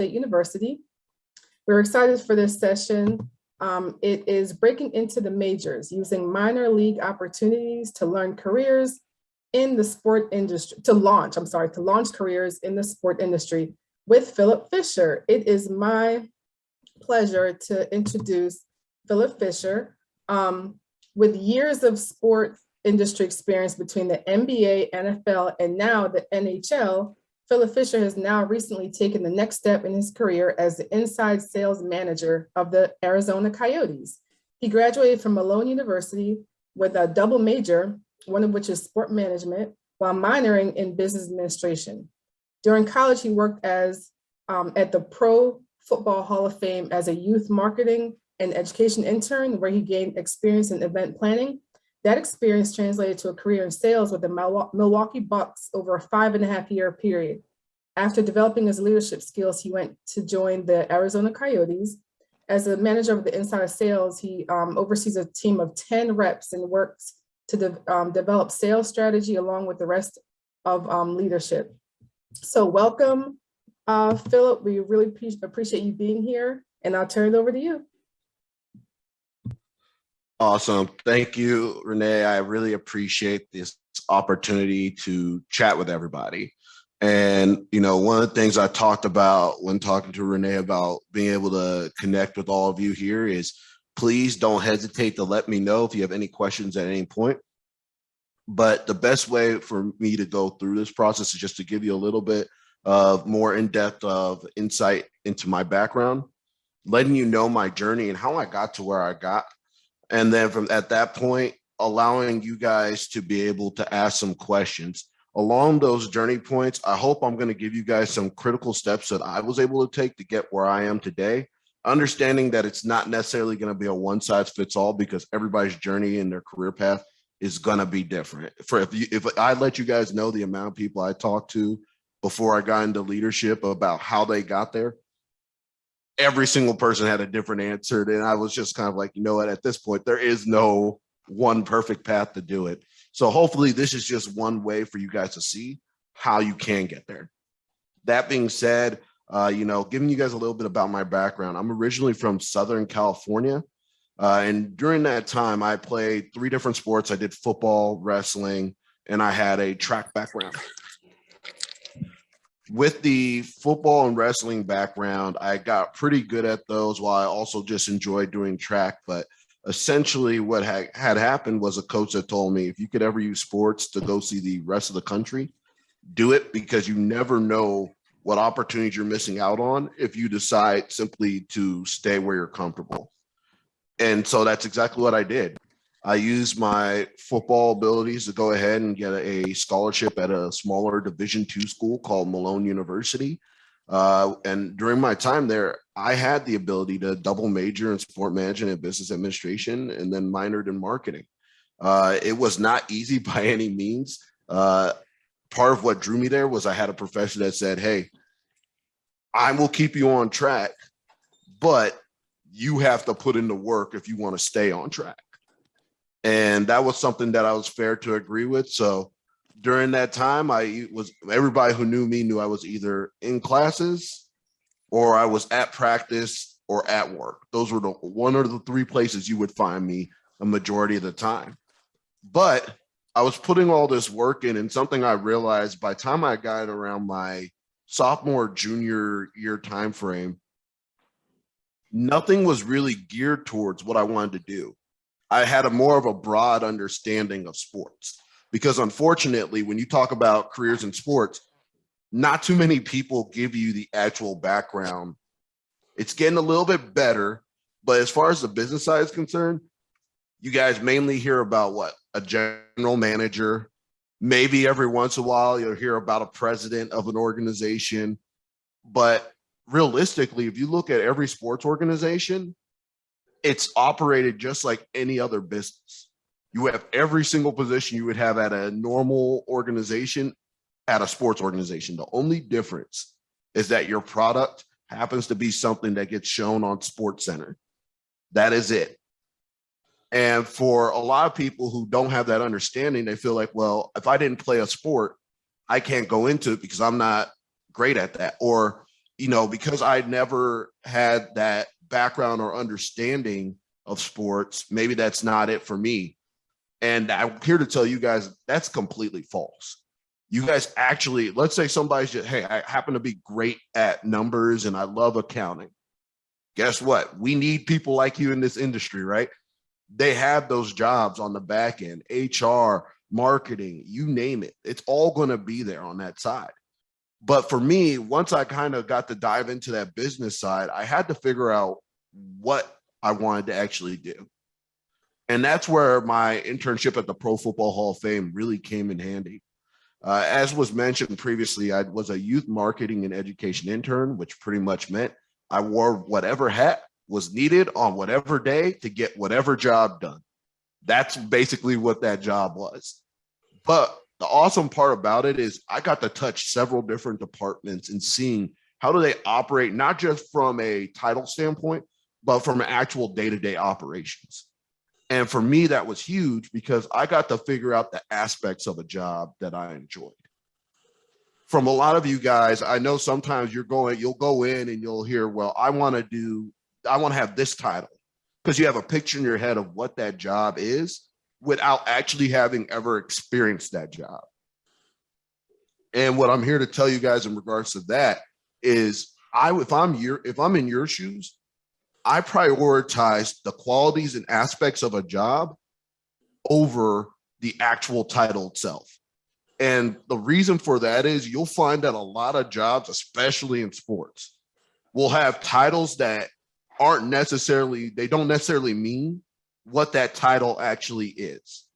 State University. We're excited for this session. It is breaking into the majors, using minor league opportunities to learn careers in the sport industry, to launch careers in the sport industry with Philip Fisher. It is my pleasure to introduce Philip Fisher. With years of sport industry experience between the NBA, NFL, and now the NHL, Philip Fisher has now recently taken the next step in his career as the inside sales manager of the Arizona Coyotes. He graduated from Malone University with a double major, one of which is sport management, while minoring in business administration. During college, he worked as at the Pro Football Hall of Fame as a youth marketing and education intern, where he gained experience in event planning. That experience translated to a career in sales with the Milwaukee Bucks over a 5.5-year period. After developing his leadership skills, he went to join the Arizona Coyotes. As a manager of the inside sales, he oversees a team of 10 reps and works to develop sales strategy along with the rest of leadership. So welcome, Philip. We really appreciate you being here, and I'll turn it over to you. Awesome. Thank you, Renee. I really appreciate this opportunity to chat with everybody. And, one of the things I talked about when talking to Renee about being able to connect with all of you here is please don't hesitate to let me know if you have any questions at any point. But the best way for me to go through this process is just to give you a little bit of more in-depth of insight into my background, letting you know my journey and how I got to where I got. And then from at that point, allowing you guys to be able to ask some questions. Along those journey points, I hope I'm going to give you guys some critical steps that I was able to take to get where I am today, understanding that it's not necessarily going to be a one-size-fits-all because everybody's journey in their career path is going to be different. If I let you guys know the amount of people I talked to before I got into leadership about how they got there, every single person had a different answer. And I was just kind of like, what, at this point, there is no one perfect path to do it. So hopefully this is just one way for you guys to see how you can get there. That being said, giving you guys a little bit about my background. I'm originally from Southern California. And during that time, I played 3 different sports. I did football, wrestling, and I had a track background. With the football and wrestling background, I got pretty good at those while I also just enjoyed doing track. But essentially what had happened was a coach that told me, if you could ever use sports to go see the rest of the country, do it, because you never know what opportunities you're missing out on if you decide simply to stay where you're comfortable. And so that's exactly what I did. I used my football abilities to go ahead and get a scholarship at a smaller Division II school called Malone University. And during my time there, I had the ability to double major in sport management and business administration, and then minored in marketing. It was not easy by any means. Part of what drew me there was I had a professor that said, hey, I will keep you on track, but you have to put in the work if you want to stay on track. And that was something that I was fair to agree with. So during that time, everybody who knew me knew I was either in classes or I was at practice or at work. Those were the one or the 3 places you would find me a majority of the time. But I was putting all this work in, and something I realized by the time I got around my sophomore, junior year time frame, nothing was really geared towards what I wanted to do. I had a more of a broad understanding of sports because, unfortunately, when you talk about careers in sports, not too many people give you the actual background. It's getting a little bit better, but as far as the business side is concerned, you guys mainly hear about what? A general manager. Maybe every once in a while you'll hear about a president of an organization. But realistically, if you look at every sports organization, it's operated just like any other business. You have every single position you would have at a normal organization at a sports organization. The only difference is that your product happens to be something that gets shown on SportsCenter. That is it. And for a lot of people who don't have that understanding, they feel like, well, if I didn't play a sport, I can't go into it because I'm not great at that. Or because I never had that background or understanding of sports, maybe that's not it for me. And I'm here to tell you guys that's completely false. You guys actually, let's say somebody's just, hey, I happen to be great at numbers and I love accounting. Guess what? We need people like you in this industry, right? They have those jobs on the back end, HR, marketing, you name it. It's all going to be there on that side. But for me, once I kind of got to dive into that business side, I had to figure out what I wanted to actually do. And that's where my internship at the Pro Football Hall of Fame really came in handy. As was mentioned previously, I was a youth marketing and education intern, which pretty much meant I wore whatever hat was needed on whatever day to get whatever job done. That's basically what that job was. But the awesome part about it is I got to touch several different departments and seeing how do they operate, not just from a title standpoint, but from actual day-to-day operations. And for me, that was huge because I got to figure out the aspects of a job that I enjoyed. From a lot of you guys, I know sometimes you'll go in and you'll hear, well, I want to have this title because you have a picture in your head of what that job is without actually having ever experienced that job. And what I'm here to tell you guys in regards to that is if I'm in your shoes, I prioritize the qualities and aspects of a job over the actual title itself. And the reason for that is you'll find that a lot of jobs, especially in sports, will have titles that don't necessarily mean what that title actually is.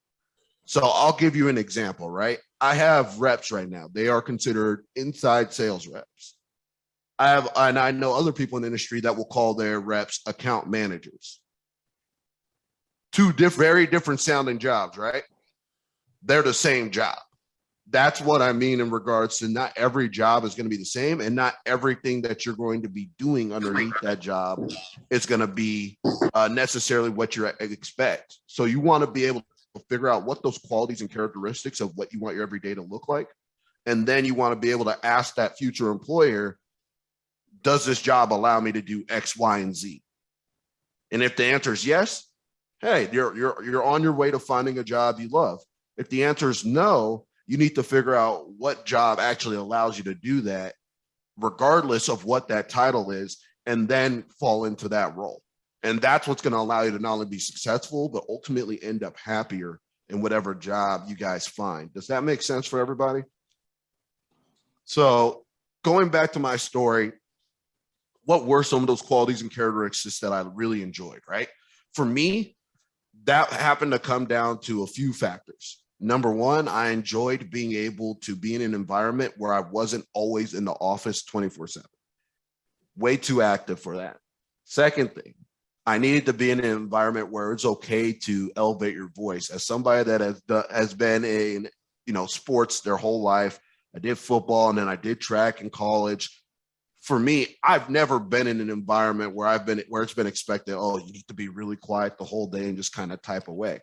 So I'll give you an example, right? I have reps right now. They are considered inside sales reps. I know other people in the industry that will call their reps account managers. Two very different sounding jobs, right? They're the same job. That's what I mean in regards to not every job is going to be the same, and not everything that you're going to be doing underneath that job is going to be necessarily what you expect. So you want to be able to figure out what those qualities and characteristics of what you want your everyday to look like. And then you want to be able to ask that future employer, does this job allow me to do X, Y, and Z? And if the answer is yes, hey, you're on your way to finding a job you love. If the answer is no, you need to figure out what job actually allows you to do that, regardless of what that title is, and then fall into that role. And that's what's going to allow you to not only be successful, but ultimately end up happier in whatever job you guys find. Does that make sense for everybody? So going back to my story, what were some of those qualities and characteristics that I really enjoyed, right? For me, that happened to come down to a few factors. Number one, I enjoyed being able to be in an environment where I wasn't always in the office 24/7. Way too active for that. Second thing, I needed to be in an environment where it's okay to elevate your voice. As somebody that has been in sports their whole life, I did football and then I did track in college. For me, I've never been in an environment where it's been expected, oh, you need to be really quiet the whole day and just kind of type away.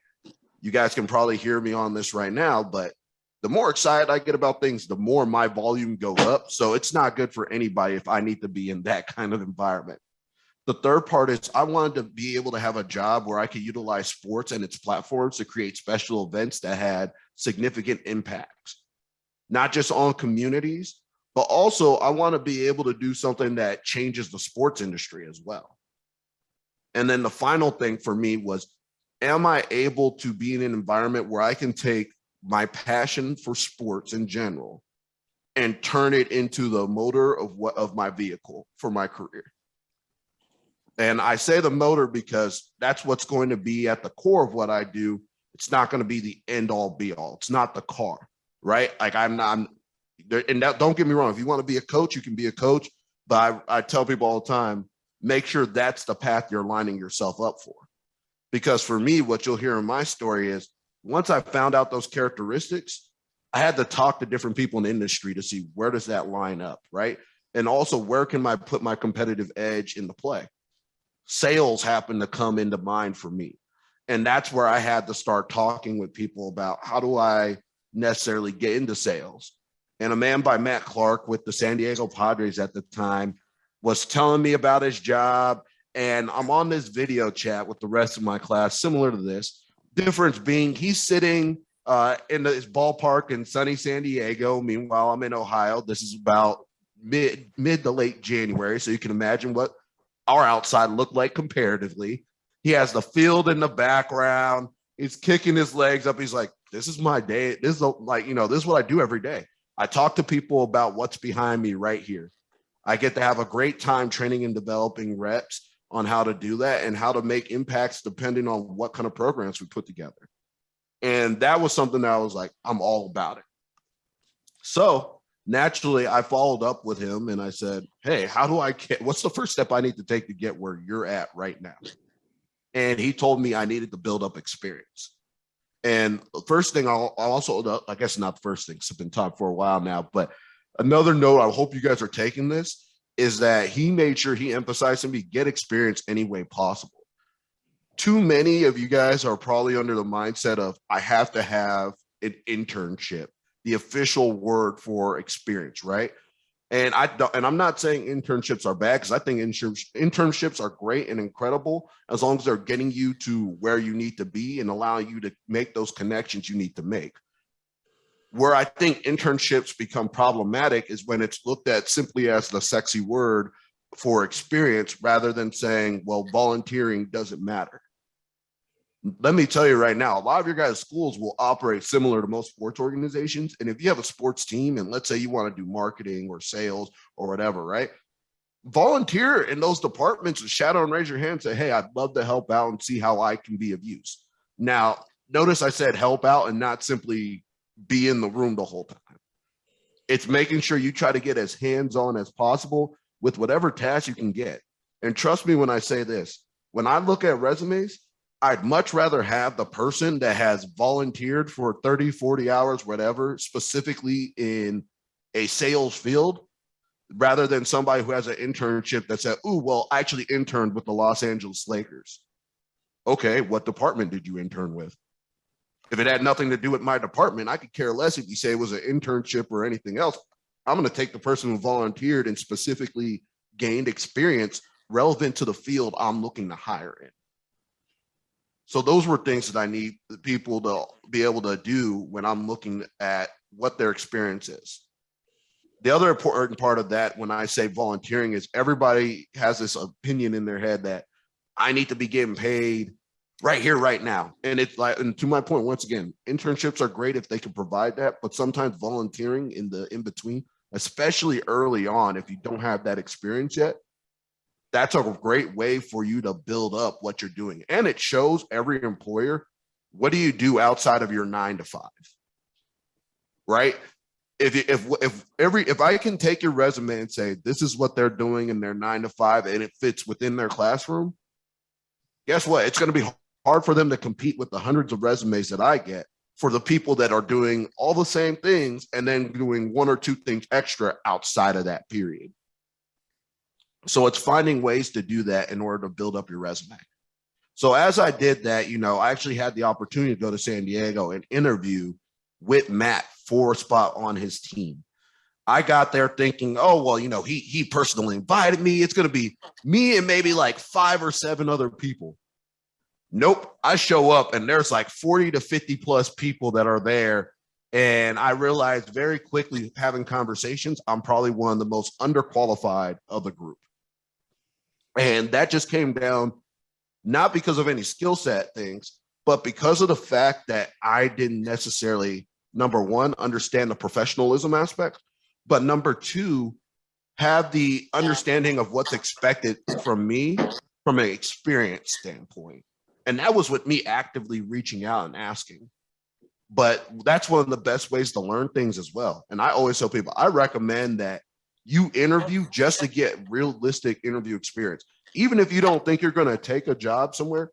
You guys can probably hear me on this right now, but the more excited I get about things, the more my volume goes up. So it's not good for anybody if I need to be in that kind of environment. The third part is I wanted to be able to have a job where I could utilize sports and its platforms to create special events that had significant impacts, not just on communities, but also I want to be able to do something that changes the sports industry as well. And then the final thing for me was, am I able to be in an environment where I can take my passion for sports in general and turn it into the motor of my vehicle for my career? And I say the motor because that's what's going to be at the core of what I do. It's not going to be the end all be all. It's not the car, right? Like I'm not, and that, don't get me wrong. If you want to be a coach, you can be a coach. But I tell people all the time, make sure that's the path you're lining yourself up for. Because for me, what you'll hear in my story is once I found out those characteristics, I had to talk to different people in the industry to see where does that line up, right? And also where can I put my competitive edge into play? Sales happened to come into mind for me. And that's where I had to start talking with people about how do I necessarily get into sales. And a man by Matt Clark with the San Diego Padres at the time was telling me about his job. And I'm on this video chat with the rest of my class, similar to this. Difference being he's sitting in his ballpark in sunny San Diego. Meanwhile, I'm in Ohio. This is about mid to late January. So you can imagine what our outside looked like comparatively. He has the field in the background. He's kicking his legs up. He's like, this is my day. This is like, this is what I do every day. I talk to people about what's behind me right here. I get to have a great time training and developing reps on how to do that and how to make impacts depending on what kind of programs we put together. And that was something that I was like, I'm all about it. So naturally, I followed up with him and I said, hey, how do I get, what's the first step I need to take to get where you're at right now? And he told me I needed to build up experience. And the first thing I'll also, I guess not the first thing, because I've been talking for a while now, but another note, I hope you guys are taking this, is that he made sure he emphasized to me, get experience any way possible. Too many of you guys are probably under the mindset of, I have to have an internship, the official word for experience, right? And I'm not saying internships are bad, because I think internships are great and incredible as long as they're getting you to where you need to be and allowing you to make those connections you need to make. Where I think internships become problematic is when it's looked at simply as the sexy word for experience rather than saying, well, volunteering doesn't matter. Let me tell you right now, a lot of your guys' schools will operate similar to most sports organizations. And if you have a sports team and let's say you want to do marketing or sales or whatever, right? Volunteer in those departments and shout out and raise your hand and say, hey, I'd love to help out and see how I can be of use. Now, notice I said help out and not simply be in the room the whole time. It's making sure you try to get as hands-on as possible with whatever task you can get. And trust me when I say this, when I look at resumes, I'd much rather have the person that has volunteered for 30, 40 hours, whatever, specifically in a sales field, rather than somebody who has an internship that said, ooh, well, I actually interned with the Los Angeles Lakers. Okay, what department did you intern with? If it had nothing to do with my department, I could care less if you say it was an internship or anything else. I'm going to take the person who volunteered and specifically gained experience relevant to the field I'm looking to hire in. So those were things that I need people to be able to do when I'm looking at what their experience is. The other important part of that, when I say volunteering, is everybody has this opinion in their head that I need to be getting paid right here, right now. And it's like, and to my point, once again, internships are great if they can provide that, but sometimes volunteering in the in-between, especially early on, if you don't have that experience yet, that's a great way for you to build up what you're doing. And it shows every employer, what do you do outside of your 9 to 5, right? If I can take your resume and say, this is what they're doing in their 9 to 5 and it fits within their classroom, guess what? It's going to be hard for them to compete with the hundreds of resumes that I get for the people that are doing all the same things and then doing 1 or 2 things extra outside of that period. So it's finding ways to do that in order to build up your resume. So as I did that, I actually had the opportunity to go to San Diego and interview with Matt for a spot on his team. I got there thinking, oh, well, he personally invited me. It's going to be me and maybe like 5 or 7 other people. Nope. I show up and there's like 40 to 50 plus people that are there. And I realized very quickly, having conversations, I'm probably one of the most underqualified of the group. And that just came down not because of any skill set things, but because of the fact that I didn't necessarily, number one, understand the professionalism aspect, but number two, have the understanding of what's expected from me from an experience standpoint. And that was with me actively reaching out and asking. But that's one of the best ways to learn things as well. And I always tell people, I recommend that you interview just to get realistic interview experience. Even if you don't think you're going to take a job somewhere,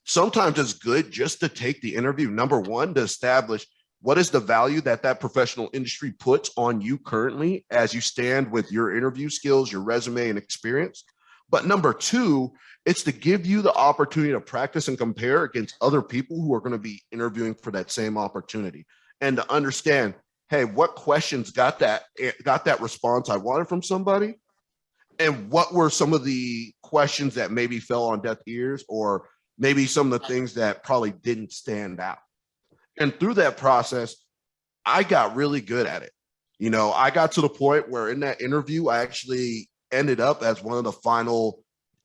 sometimes it's good just to take the interview. Number one, to establish what is the value that professional industry puts on you currently as you stand with your interview skills, your resume and experience. But number two, it's to give you the opportunity to practice and compare against other people who are going to be interviewing for that same opportunity and to understand, hey, what questions got that response I wanted from somebody? and what were some of the questions that maybe fell on deaf ears, or maybe some of the things that probably didn't stand out. And through that process, I got really good at it. I got to the point where in that interview, I actually ended up as one of the final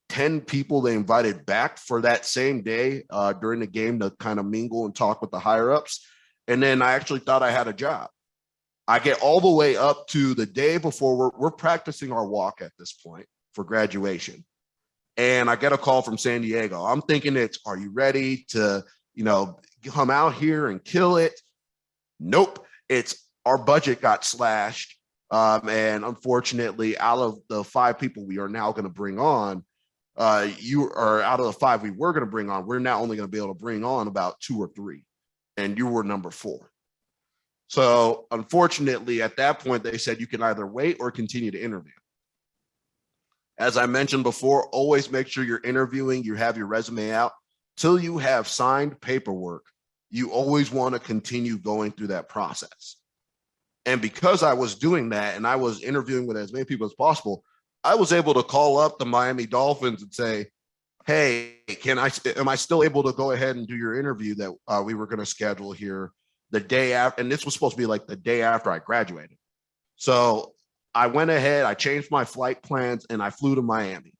10 people they invited back for that same day during the game to kind of mingle and talk with the higher ups. And then I actually thought I had a job. I get all the way up to the day before we're practicing our walk at this point for graduation. And I get a call from San Diego. I'm thinking are you ready to, come out here and kill it? Nope. It's our budget got slashed. And unfortunately, out of the 5 people we are now going to bring on, you are out of the 5 we were going to bring on, we're now only going to be able to bring on about 2 or 3. And you were number 4. So unfortunately, at that point, they said you can either wait or continue to interview. As I mentioned before, always make sure you're interviewing, you have your resume out. Till you have signed paperwork, you always want to continue going through that process. And because I was doing that and I was interviewing with as many people as possible, I was able to call up the Miami Dolphins and say, hey, am I still able to go ahead and do your interview that we were going to schedule here the day after? And this was supposed to be like the day after I graduated. So I went ahead, I changed my flight plans, and I flew to Miami.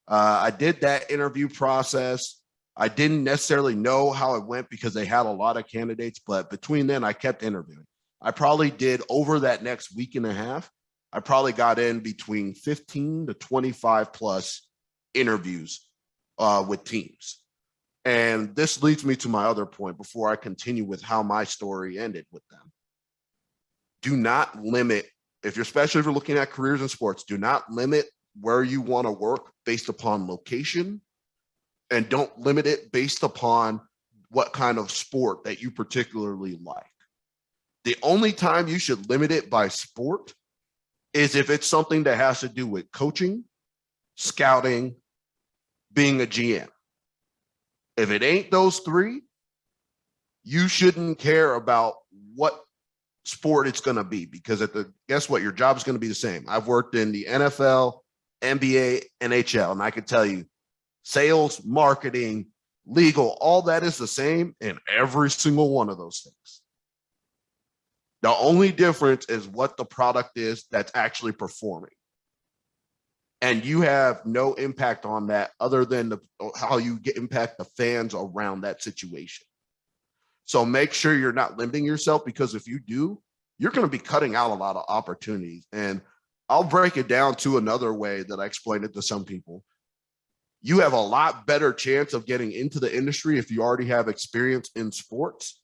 I did that interview process. I didn't necessarily know how it went because they had a lot of candidates, but between then, I kept interviewing. I probably did over that next week and a half, I probably got in between 15 to 25 plus interviews with teams. And this leads me to my other point before I continue with how my story ended with them. Do not limit, especially if you're looking at careers in sports, do not limit where you want to work based upon location, and don't limit it based upon what kind of sport that you particularly like. The only time you should limit it by sport is if it's something that has to do with coaching, scouting, being a GM. If it ain't those 3, you shouldn't care about what sport it's going to be, because guess what? Your job is going to be the same. I've worked in the NFL, NBA, NHL, and I can tell you sales, marketing, legal, all that is the same in every single one of those things. The only difference is what the product is that's actually performing. And you have no impact on that other than how you impact the fans around that situation. So make sure you're not limiting yourself, because if you do, you're going to be cutting out a lot of opportunities. And I'll break it down to another way that I explained it to some people. You have a lot better chance of getting into the industry if you already have experience in sports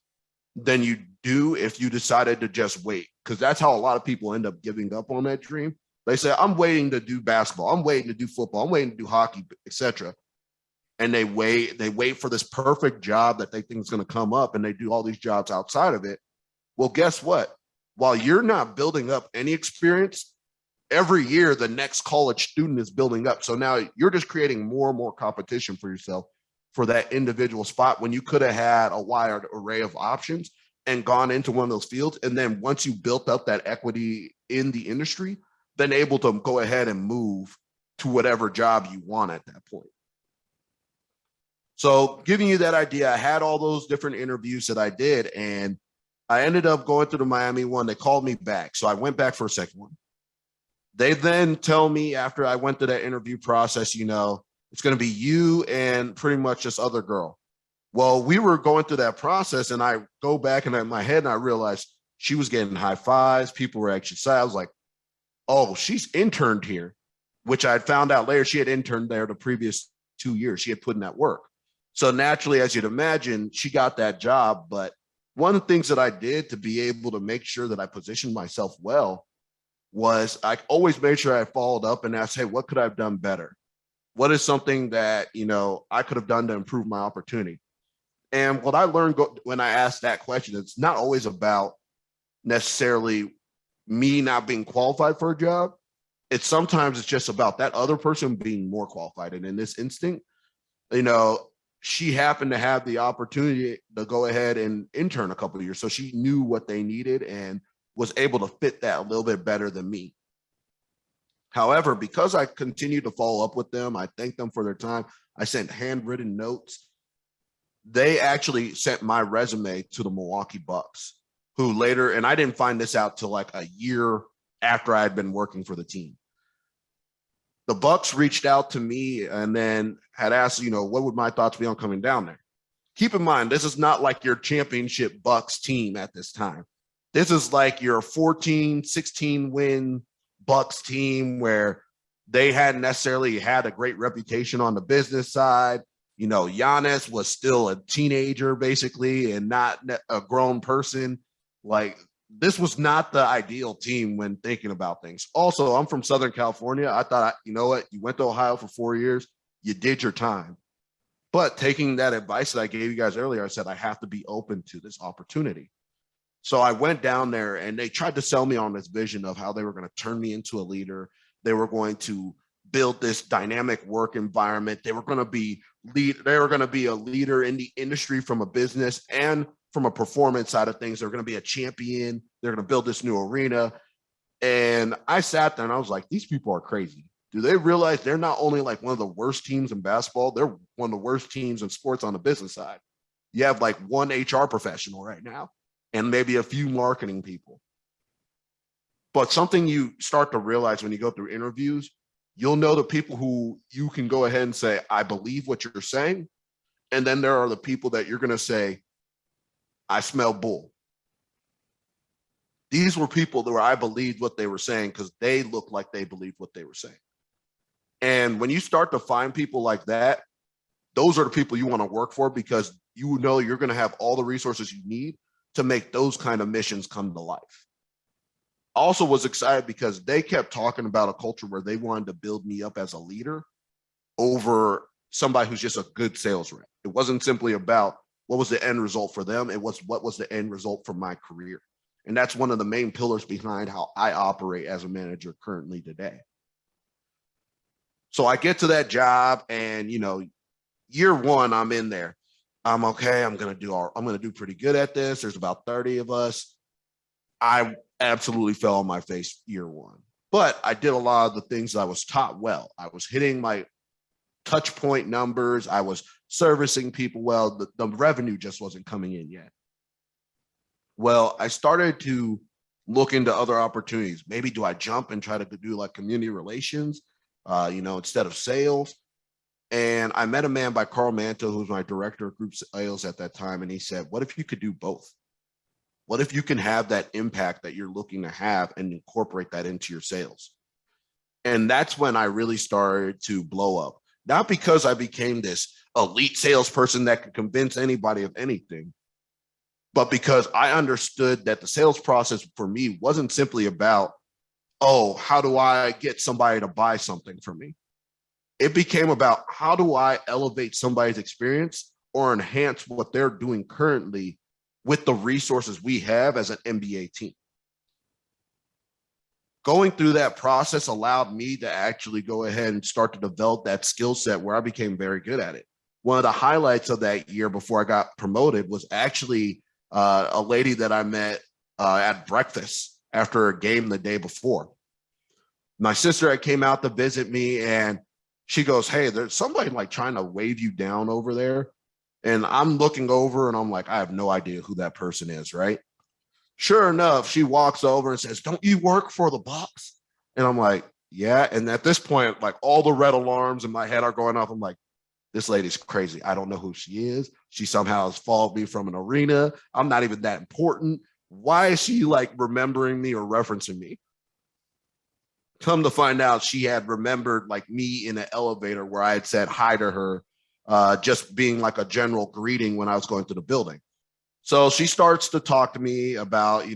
than you do if you decided to just wait, because that's how a lot of people end up giving up on that dream. They say, I'm waiting to do basketball, I'm waiting to do football, I'm waiting to do hockey, etc. And they wait for this perfect job that they think is going to come up, and they do all these jobs outside of it. Well, guess what? While you're not building up any experience, every year the next college student is building up. So now you're just creating more and more competition for yourself for that individual spot, when you could have had a wide array of options and gone into one of those fields. And then once you built up that equity in the industry, then able to go ahead and move to whatever job you want at that point. So giving you that idea, I had all those different interviews that I did, and I ended up going through the Miami one. They called me back. So I went back for a second one. They then tell me, after I went through that interview process, it's going to be you and pretty much this other girl. Well, we were going through that process, and I go back in my head and I realized she was getting high fives. People were actually excited. I was like, oh, she's interned here, which I found out later she had interned there the previous 2 years. She had put in that work. So naturally, as you'd imagine, she got that job. But one of the things that I did to be able to make sure that I positioned myself well was I always made sure I followed up and asked, hey, what could I have done better? What is something that, I could have done to improve my opportunity? And what I learned when I asked that question, it's not always about necessarily me not being qualified for a job. Sometimes it's just about that other person being more qualified. And in this instinct, she happened to have the opportunity to go ahead and intern a couple of years. So she knew what they needed and was able to fit that a little bit better than me. However, because I continued to follow up with them, I thanked them for their time. I sent handwritten notes. They actually sent my resume to the Milwaukee Bucks, who later, and I didn't find this out till like a year after I had been working for the team. The Bucks reached out to me and then had asked, what would my thoughts be on coming down there? Keep in mind, this is not like your championship Bucks team at this time. This is like your 14, 16 win Bucks team where they hadn't necessarily had a great reputation on the business side. Giannis was still a teenager basically and not a grown person. Like, this was not the ideal team when thinking about things. Also, I'm from Southern California. I thought, you know what? You went to Ohio for 4 years. You did your time. But taking that advice that I gave you guys earlier, I said, I have to be open to this opportunity. So I went down there and they tried to sell me on this vision of how they were going to turn me into a leader. They were going to build this dynamic work environment. They were going to be a leader in the industry from a business and from a performance side of things. They're going to be a champion. They're going to build this new arena. And I sat there and I was like, these people are crazy. Do they realize they're not only like one of the worst teams in basketball, they're one of the worst teams in sports on the business side. You have like one HR professional right now and maybe a few marketing people. But something you start to realize when you go through interviews, you'll know the people who you can go ahead and say, I believe what you're saying. And then there are the people that you're going to say, I smell bull. These were people where I believed what they were saying because they looked like they believed what they were saying. And when you start to find people like that, those are the people you want to work for because you know you're going to have all the resources you need to make those kind of missions come to life. Also was excited because they kept talking about a culture where they wanted to build me up as a leader over somebody who's just a good sales rep. It wasn't simply about what was the end result for them. It was what was the end result for my career. And that's one of the main pillars behind how I operate as a manager currently today. So I get to that job and, year one, I'm in there. I'm okay. I'm going to do pretty good at this. There's about 30 of us. I absolutely fell on my face year one, but I did a lot of the things I was taught well. I was hitting my touch point numbers. I was servicing people well. The revenue just wasn't coming in yet. Well, I started to look into other opportunities. Maybe do I jump and try to do like community relations, instead of sales? And I met a man by Carl Manto, who was my director of group sales at that time. And he said, what if you could do both? What if you can have that impact that you're looking to have and incorporate that into your sales? And that's when I really started to blow up. Not because I became this elite salesperson that could convince anybody of anything, but because I understood that the sales process for me wasn't simply about, how do I get somebody to buy something from me? It became about how do I elevate somebody's experience or enhance what they're doing currently with the resources we have as an NBA team. Going through that process allowed me to actually go ahead and start to develop that skill set where I became very good at it. One of the highlights of that year before I got promoted was actually a lady that I met at breakfast after a game the day before. My sister had came out to visit me and she goes, hey, there's somebody like trying to wave you down over there. And I'm looking over and I'm like, I have no idea who that person is, right? Sure enough, she walks over and says, don't you work for the Bucks? And I'm like, yeah. And at this point, like all the red alarms in my head are going off. I'm like, this lady's crazy. I don't know who she is. She somehow has followed me from an arena. I'm not even that important. Why is she like remembering me or referencing me? Come to find out, she had remembered like me in an elevator where I had said hi to her, just being like a general greeting when I was going to the building. So she starts to talk to me about,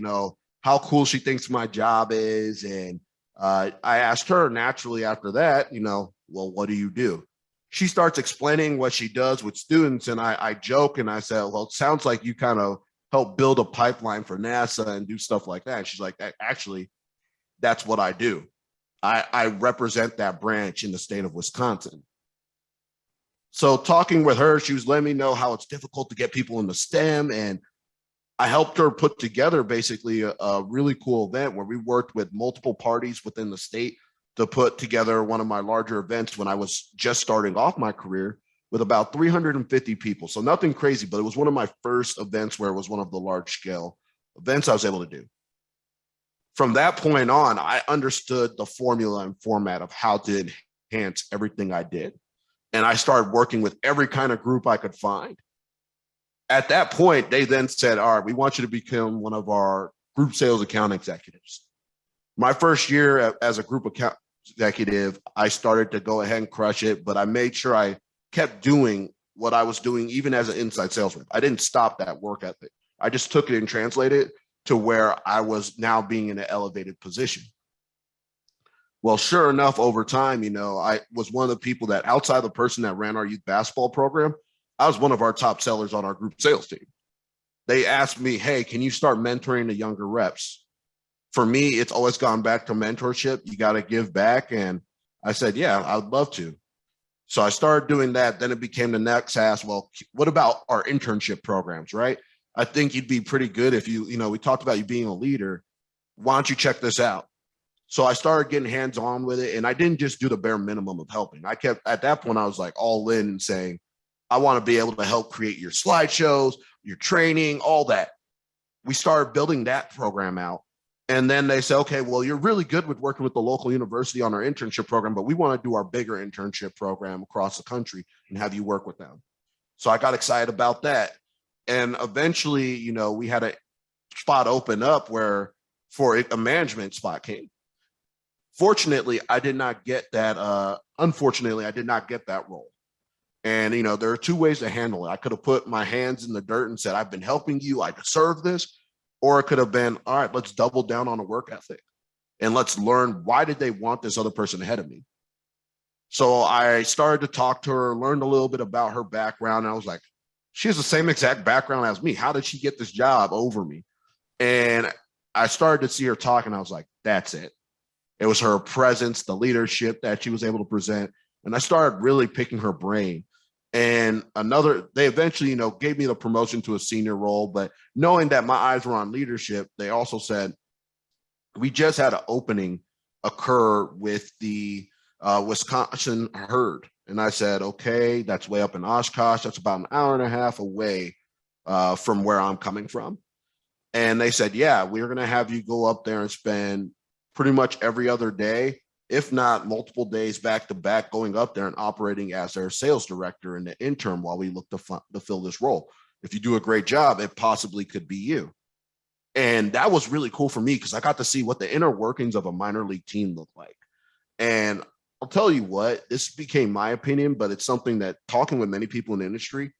how cool she thinks my job is. And I asked her naturally after that, well, what do you do? She starts explaining what she does with students. And I joke and I said, well, it sounds like you kind of help build a pipeline for NASA and do stuff like that. And she's like, actually, that's what I do. I represent that branch in the state of Wisconsin. So talking with her, she was letting me know how it's difficult to get people into STEM. And I helped her put together basically a really cool event where we worked with multiple parties within the state to put together one of my larger events when I was just starting off my career with about 350 people. So nothing crazy, but it was one of my first events where it was one of the large scale events I was able to do. From that point on, I understood the formula and format of how to enhance everything I did. And I started working with every kind of group I could find. At that point, they then said, all right, we want you to become one of our group sales account executives. My first year as a group account executive, I started to go ahead and crush it, but I made sure I kept doing what I was doing even as an inside sales rep. I didn't stop that work ethic. I just took it and translated it to where I was now being in an elevated position. Well, sure enough, over time, I was one of the people that outside the person that ran our youth basketball program, I was one of our top sellers on our group sales team. They asked me, hey, can you start mentoring the younger reps? For me, it's always gone back to mentorship. You got to give back. And I said, yeah, I'd love to. So I started doing that. Then it became the next ask, well, what about our internship programs, right? I think you'd be pretty good if we talked about you being a leader. Why don't you check this out? So I started getting hands-on with it. And I didn't just do the bare minimum of helping. I kept, at that point, I was like all in and saying, I want to be able to help create your slideshows, your training, all that. We started building that program out. And then they say, okay, well, you're really good with working with the local university on our internship program, but we want to do our bigger internship program across the country and have you work with them. So I got excited about that. And eventually, we had a spot open up where for a management spot came. Fortunately, I did not get that. Unfortunately, I did not get that role. And, there are two ways to handle it. I could have put my hands in the dirt and said, I've been helping you. I deserve this. Or it could have been, all right, let's double down on a work ethic and let's learn why did they want this other person ahead of me. So I started to talk to her, learned a little bit about her background. And I was like, she has the same exact background as me. How did she get this job over me? And I started to see her talk and I was like, that's it. It was her presence, the leadership that she was able to present. And I started really picking her brain. And they eventually, gave me the promotion to a senior role, but knowing that my eyes were on leadership, they also said, we just had an opening occur with the Wisconsin herd. And I said, okay, that's way up in Oshkosh. That's about an hour and a half away from where I'm coming from. And they said, yeah, we're going to have you go up there and spend pretty much every other day, if not multiple days back to back, going up there and operating as their sales director in the interim while we look to fill this role. If you do a great job, it possibly could be you. And that was really cool for me because I got to see what the inner workings of a minor league team look like. And I'll tell you what, this became my opinion, but it's something that talking with many people in the industry,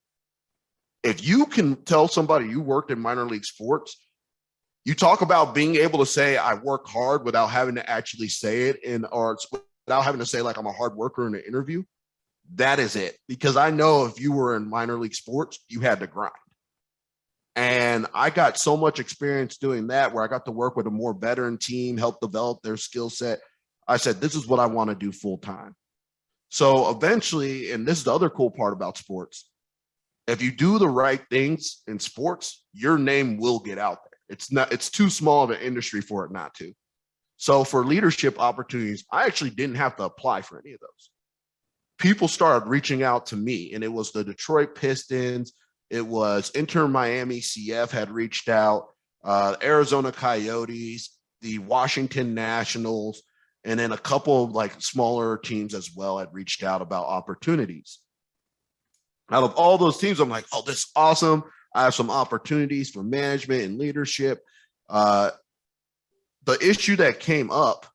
if you can tell somebody you worked in minor league sports, you talk about being able to say I work hard without having to actually say it or without having to say like I'm a hard worker in an interview. That is it. Because I know if you were in minor league sports, you had to grind. And I got so much experience doing that where I got to work with a more veteran team, help develop their skill set. I said, this is what I want to do full time. So eventually, and this is the other cool part about sports, if you do the right things in sports, your name will get out there. It's too small of an industry for it not to. So for leadership opportunities, I actually didn't have to apply for any of those. People started reaching out to me, and it was the Detroit Pistons. It was Inter Miami CF had reached out, Arizona Coyotes, the Washington Nationals, and then a couple of like smaller teams as well had reached out about opportunities. Out of all those teams, I'm like, oh, this is awesome. I have some opportunities for management and leadership. The issue that came up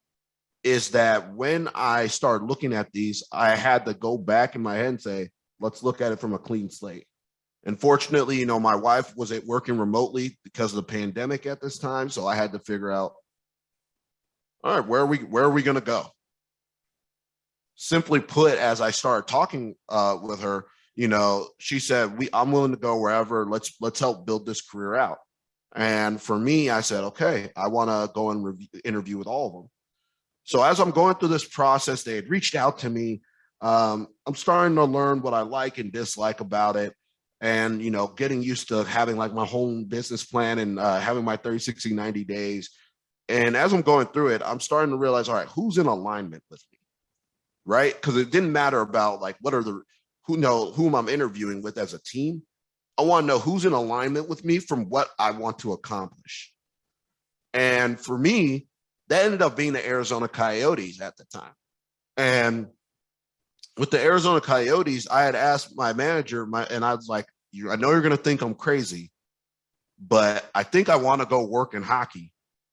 is that when I started looking at these, I had to go back in my head and say, let's look at it from a clean slate. And fortunately, my wife was working remotely because of the pandemic at this time. So I had to figure out, all right, where are we going to go? Simply put, as I started talking with her, she said, I'm willing to go wherever. Let's help build this career out. And for me, I said, okay, I want to go and interview with all of them. So as I'm going through this process, they had reached out to me. I'm starting to learn what I like and dislike about it. And, getting used to having like my home business plan and having my 30, 60, 90 days. And as I'm going through it, I'm starting to realize, all right, who's in alignment with me, right? Because it didn't matter about like whom I'm interviewing with as a team. I want to know who's in alignment with me from what I want to accomplish. And for me, that ended up being the Arizona Coyotes at the time. And with the Arizona Coyotes, I had asked my manager, and I was like, I know you're going to think I'm crazy, but I think I want to go work in hockey.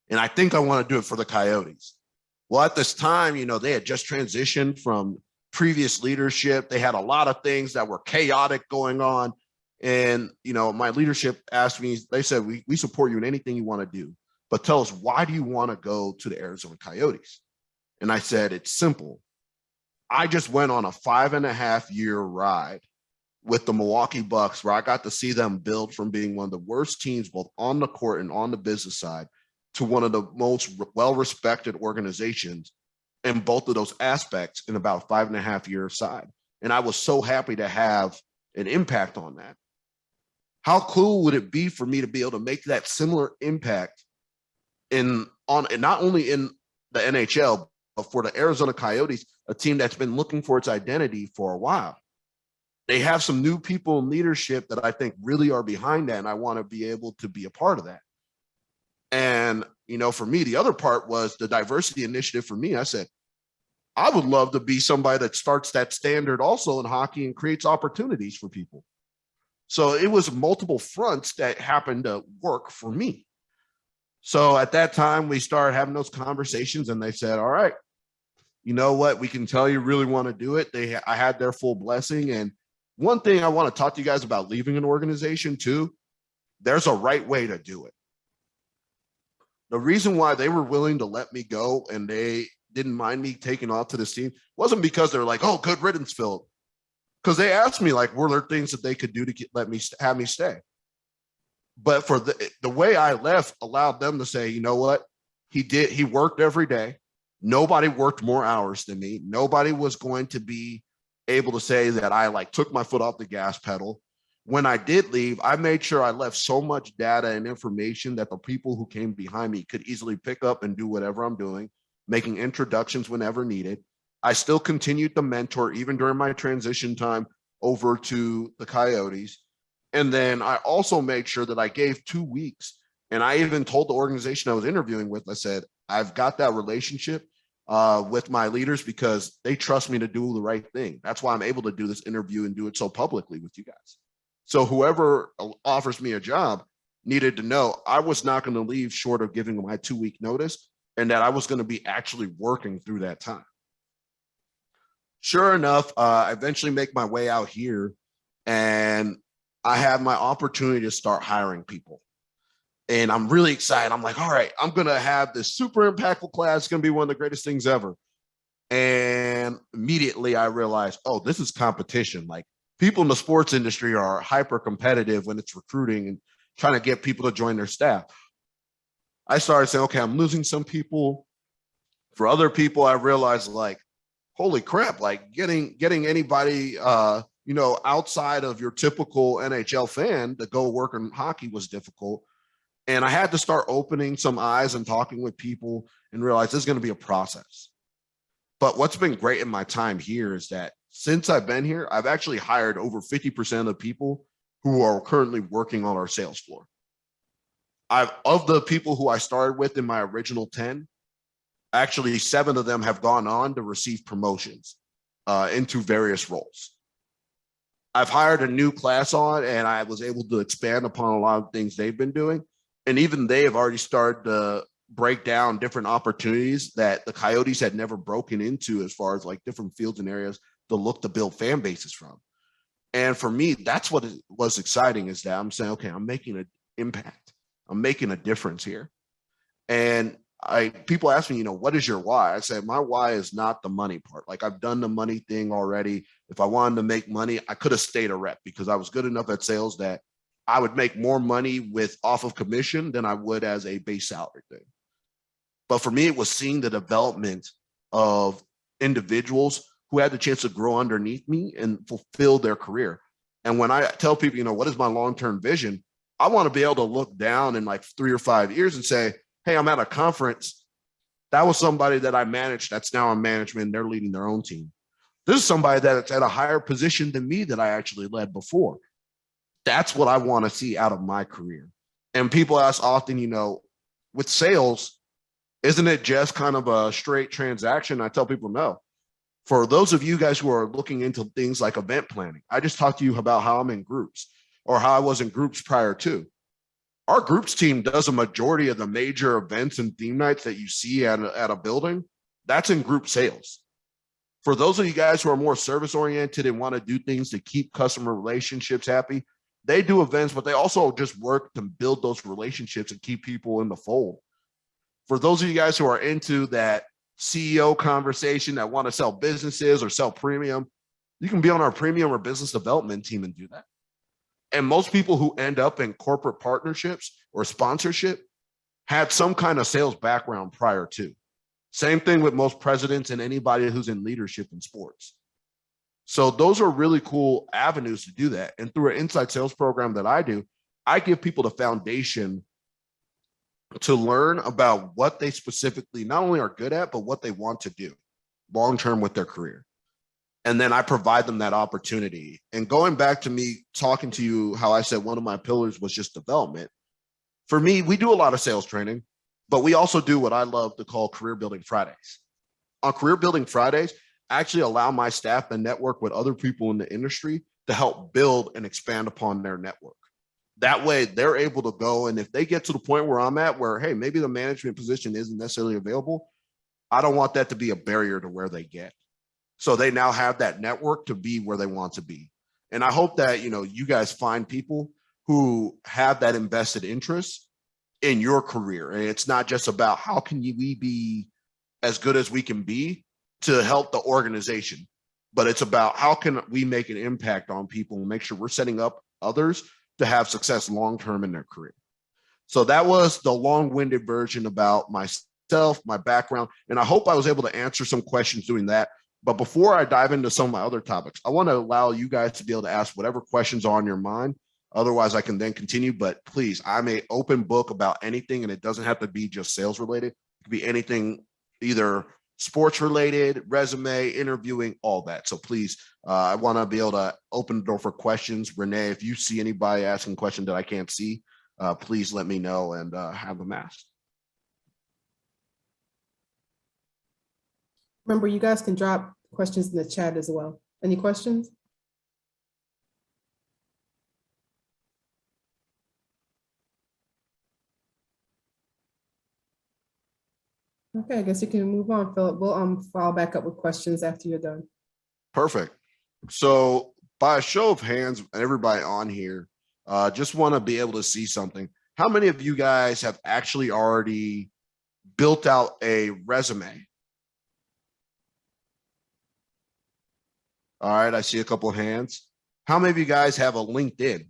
And I think I want to do it for the Coyotes. Well, at this time, they had just transitioned from previous leadership. They had a lot of things that were chaotic going on. And, my leadership asked me, they said, we support you in anything you want to do, but tell us, why do you want to go to the Arizona Coyotes? And I said, it's simple. I just went on a 5.5-year ride with the Milwaukee Bucks where I got to see them build from being one of the worst teams, both on the court and on the business side, to one of the most well-respected organizations in both of those aspects in about 5.5-year side. And I was so happy to have an impact on that. How cool would it be for me to be able to make that similar impact and not only in the NHL, but for the Arizona Coyotes, a team that's been looking for its identity for a while? They have some new people in leadership that I think really are behind that, and I want to be able to be a part of that. And, for me, the other part was the diversity initiative for me. I said, I would love to be somebody that starts that standard also in hockey and creates opportunities for people. So it was multiple fronts that happened to work for me. So at that time, we started having those conversations, and they said, all right, you know what? We can tell you really want to do it. I had their full blessing. And one thing I want to talk to you guys about leaving an organization too, there's a right way to do it. The reason why they were willing to let me go and they didn't mind me taking off to this team wasn't because they're like, oh, good riddance, Phil. Because they asked me, like, were there things that they could do to have me stay? But for the way I left allowed them to say, you know what? He worked every day. Nobody worked more hours than me. Nobody was going to be able to say that I took my foot off the gas pedal. When I did leave, I made sure I left so much data and information that the people who came behind me could easily pick up and do whatever I'm doing, making introductions whenever needed. I still continued to mentor even during my transition time over to the Coyotes. And then I also made sure that I gave 2 weeks. And I even told the organization I was interviewing with, I said, I've got that relationship with my leaders because they trust me to do the right thing. That's why I'm able to do this interview and do it so publicly with you guys. So whoever offers me a job needed to know I was not going to leave short of giving my 2-week notice and that I was going to be actually working through that time. Sure enough, I eventually make my way out here and I have my opportunity to start hiring people. And I'm really excited. I'm like, all right, I'm going to have this super impactful class. It's going to be one of the greatest things ever. And immediately I realized, oh, this is competition. Like, people in the sports industry are hyper competitive when it's recruiting and trying to get people to join their staff. I started saying, okay, I'm losing some people. For other people, I realized, like, holy crap, like getting anybody, outside of your typical NHL fan to go work in hockey was difficult. And I had to start opening some eyes and talking with people and realize this is going to be a process. But what's been great in my time here is that since I've been here, I've actually hired over 50% of the people who are currently working on our sales floor. Of the people who I started with in my original 10, actually 7 of them have gone on to receive promotions into various roles. I've hired a new class on, and I was able to expand upon a lot of things they've been doing. And even they have already started to break down different opportunities that the Coyotes had never broken into as far as like different fields and areas to look to build fan bases from. And for me, that's what was exciting, is that I'm saying, okay, I'm making an impact. I'm making a difference here. And people ask me, what is your why? I said, my why is not the money part. Like, I've done the money thing already. If I wanted to make money, I could have stayed a rep because I was good enough at sales that I would make more money off of commission than I would as a base salary thing. But for me, it was seeing the development of individuals who had the chance to grow underneath me and fulfill their career. And when I tell people, what is my long-term vision? I want to be able to look down in like 3 or 5 years and say, hey, I'm at a conference. That was somebody that I managed that's now in management. They're leading their own team. This is somebody that's at a higher position than me that I actually led before. That's what I want to see out of my career. And people ask often, with sales, isn't it just kind of a straight transaction? I tell people no. For those of you guys who are looking into things like event planning, I just talked to you about how I'm in groups or how I was in groups prior to. Our groups team does a majority of the major events and theme nights that you see at a building. That's in group sales. For those of you guys who are more service oriented and want to do things to keep customer relationships happy, they do events, but they also just work to build those relationships and keep people in the fold. For those of you guys who are into that CEO conversation that want to sell businesses or sell premium, you can be on our premium or business development team and do that. And most people who end up in corporate partnerships or sponsorship had some kind of sales background prior to. Same thing with most presidents and anybody who's in leadership in sports. So those are really cool avenues to do that. And through an inside sales program that I do, I give people the foundation to learn about what they specifically not only are good at, but what they want to do long-term with their career. And then I provide them that opportunity. And going back to me talking to you, how I said one of my pillars was just development. For me, we do a lot of sales training, but we also do what I love to call career building Fridays. On career building Fridays, I actually allow my staff to network with other people in the industry to help build and expand upon their network. That way they're able to go. And if they get to the point where I'm at, where, hey, maybe the management position isn't necessarily available, I don't want that to be a barrier to where they get. So they now have that network to be where they want to be. And I hope that, you guys find people who have that invested interest in your career. And it's not just about how can we be as good as we can be to help the organization, but it's about how can we make an impact on people and make sure we're setting up others to have success long-term in their career. So that was the long-winded version about myself, my background, and I hope I was able to answer some questions doing that. But before I dive into some of my other topics, I want to allow you guys to be able to ask whatever questions are on your mind. Otherwise, I can then continue. But please, I'm an open book about anything, and it doesn't have to be just sales related. It could be anything, either sports related, resume, interviewing, all that. So please, I want to be able to open the door for questions. Renee, if you see anybody asking a question that I can't see, please let me know and have them asked. Remember, you guys can drop questions in the chat as well. Any questions? Okay, I guess you can move on, Philip. We'll follow back up with questions after you're done. Perfect. So by a show of hands, everybody on here, just want to be able to see something. How many of you guys have actually already built out a resume? All right, I see a couple of hands. How many of you guys have a LinkedIn?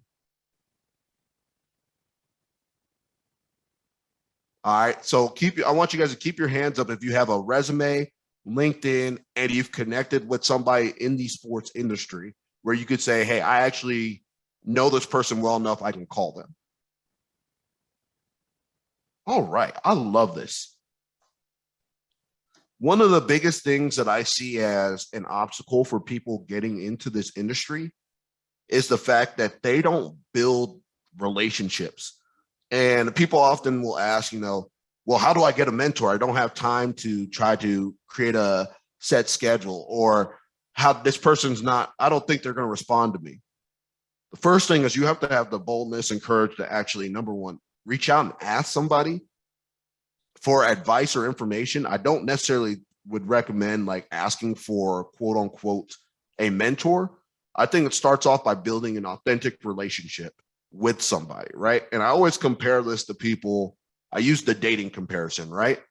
All right, so I want you guys to keep your hands up if you have a resume, LinkedIn, and you've connected with somebody in the sports industry where you could say, hey, I actually know this person well enough, I can call them. All right, I love this. One of the biggest things that I see as an obstacle for people getting into this industry is the fact that they don't build relationships. And people often will ask, well, how do I get a mentor? I don't have time to try to create a set schedule, or how this person's not, I don't think they're going to respond to me. The first thing is you have to have the boldness and courage to actually, number one, reach out and ask somebody for advice or information. I don't necessarily would recommend like asking for quote unquote a mentor. I think it starts off by building an authentic relationship with somebody, right? And I always compare this to people. I use the dating comparison, right?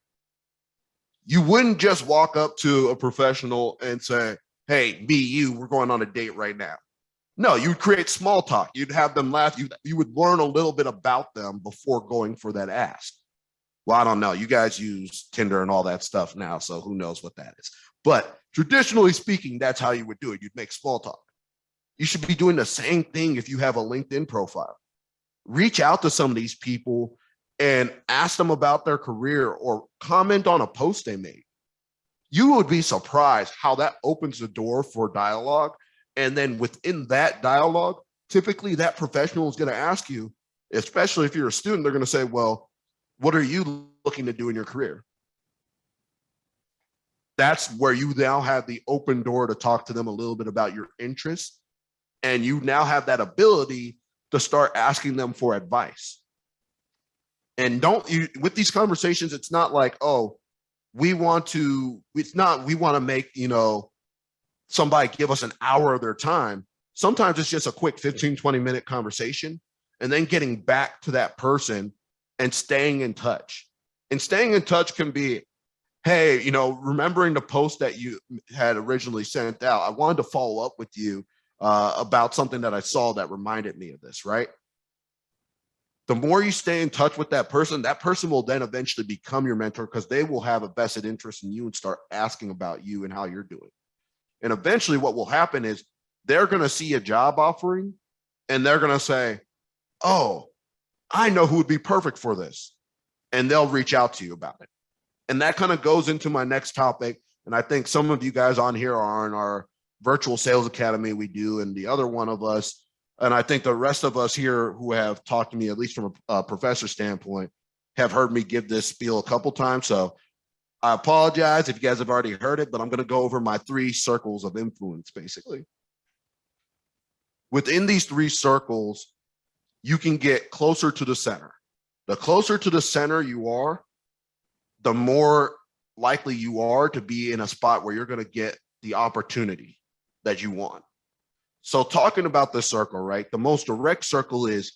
You wouldn't just walk up to a professional and say, hey, me, you, we're going on a date right now. No, you would create small talk. You'd have them laugh. You would learn a little bit about them before going for that ask. Well, I don't know. You guys use Tinder and all that stuff now, so who knows what that is. But traditionally speaking, that's how you would do it. You'd make small talk. You should be doing the same thing if you have a LinkedIn profile. Reach out to some of these people and ask them about their career or comment on a post they made, you would be surprised how that opens the door for dialogue. And then within that dialogue, typically that professional is going to ask you, especially if you're a student, they're going to say, well, what are you looking to do in your career? That's where you now have the open door to talk to them a little bit about your interests. And you now have that ability to start asking them for advice. And with these conversations, it's not like, oh, we want to make, somebody give us an hour of their time. Sometimes it's just a quick 15, 20-minute conversation, and then getting back to that person and staying in touch. And staying in touch can be, hey, remembering the post that you had originally sent out, I wanted to follow up with you about something that I saw that reminded me of this, right? The more you stay in touch with that person will then eventually become your mentor, because they will have a vested interest in you and start asking about you and how you're doing. And eventually what will happen is they're going to see a job offering and they're going to say, oh, I know who would be perfect for this. And they'll reach out to you about it. And that kind of goes into my next topic. And I think some of you guys on here are in our virtual sales academy we do, and the other one of us, and I think the rest of us here who have talked to me, at least from a professor standpoint, have heard me give this spiel a couple times. So I apologize if you guys have already heard it, but I'm going to go over my 3 circles of influence, basically. Within these 3 circles, you can get closer to the center. The closer to the center you are, the more likely you are to be in a spot where you're going to get the opportunity that you want. So talking about the circle, right? The most direct circle is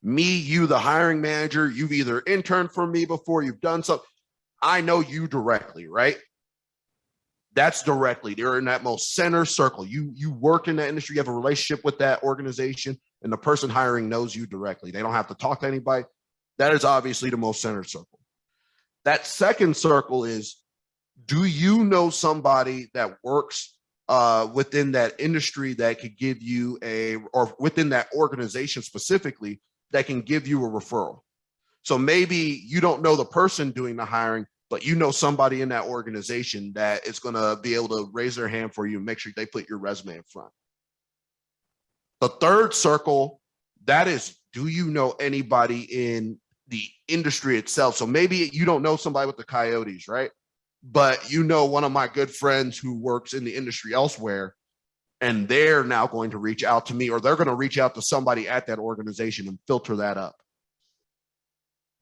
me, you, the hiring manager. You've either interned for me before, you've done something. I know you directly, right? That's directly. They're in that most center circle. You work in that industry, you have a relationship with that organization, and the person hiring knows you directly. They don't have to talk to anybody. That is obviously the most center circle. That second circle is, do you know somebody that works within that industry that could give you or within that organization specifically, that can give you a referral? So maybe you don't know the person doing the hiring, but you know somebody in that organization that is going to be able to raise their hand for you and make sure they put your resume in front. The third circle, that is, do you know anybody in the industry itself? So maybe you don't know somebody with the Coyotes, right? But you know one of my good friends who works in the industry elsewhere, and they're now going to reach out to me, or they're going to reach out to somebody at that organization and filter that up.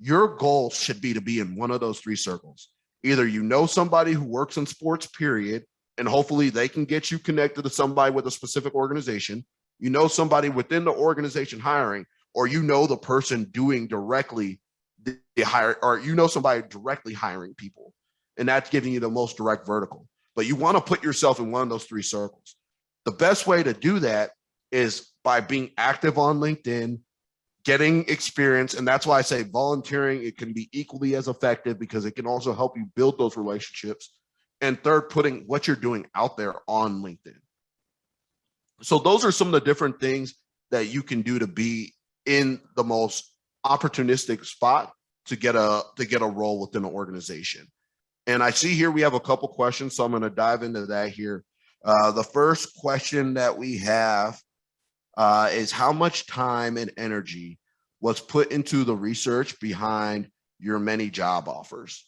Your goal should be to be in one of those 3 circles. Either you know somebody who works in sports, period, and hopefully they can get you connected to somebody with a specific organization. You know somebody within the organization hiring, or you know the person doing directly the hire, or you know somebody directly hiring people. And that's giving you the most direct vertical. But you want to put yourself in one of those 3 circles. The best way to do that is by being active on LinkedIn, getting experience. And that's why I say volunteering, it can be equally as effective because it can also help you build those relationships. And third, putting what you're doing out there on LinkedIn. So those are some of the different things that you can do to be in the most opportunistic spot to get a role within an organization. And I see here we have a couple questions, so I'm going to dive into that here. The first question that we have is, how much time and energy was put into the research behind your many job offers?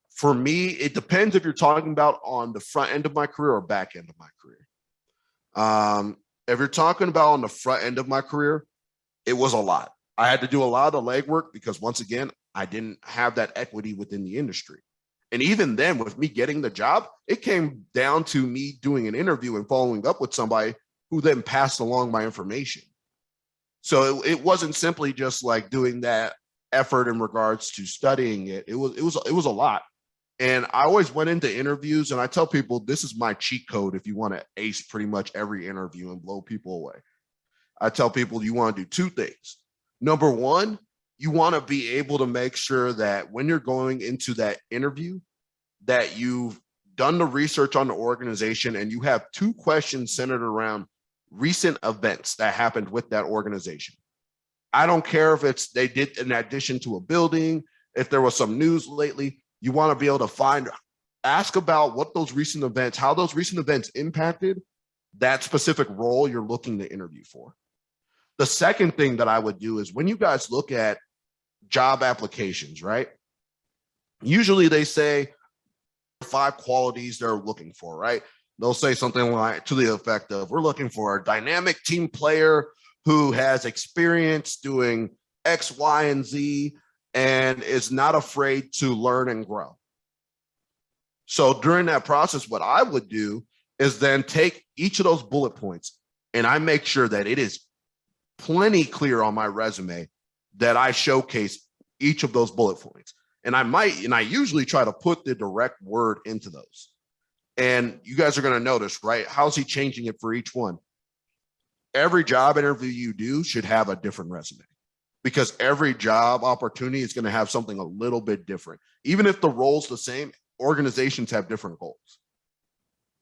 For me, it depends if you're talking about on the front end of my career or back end of my career. If you're talking about on the front end of my career, it was a lot. I had to do a lot of the legwork because, once again, I didn't have that equity within the industry. And even then, with me getting the job, it came down to me doing an interview and following up with somebody who then passed along my information. So it wasn't simply just like doing that effort in regards to studying it. It was a lot. And I always went into interviews, and I tell people, this is my cheat code if you want to ace pretty much every interview and blow people away. I tell people you want to do 2 things. Number 1, you want to be able to make sure that when you're going into that interview, that you've done the research on the organization and you have 2 questions centered around recent events that happened with that organization. I don't care if it's they did an addition to a building, if there was some news lately, you want to be able to ask about what those recent events, how those recent events impacted that specific role you're looking to interview for. The second thing that I would do is when you guys look at job applications, right? Usually they say 5 qualities they're looking for, right? They'll say something like to the effect of, we're looking for a dynamic team player who has experience doing X, Y, and Z and is not afraid to learn and grow. So during that process, what I would do is then take each of those bullet points and I make sure that it is plenty clear on my resume that I showcase each of those bullet points. And I usually try to put the direct word into those. And you guys are going to notice, right? How's he changing it for each one? Every job interview you do should have a different resume because every job opportunity is going to have something a little bit different. Even if the role's the same, organizations have different goals.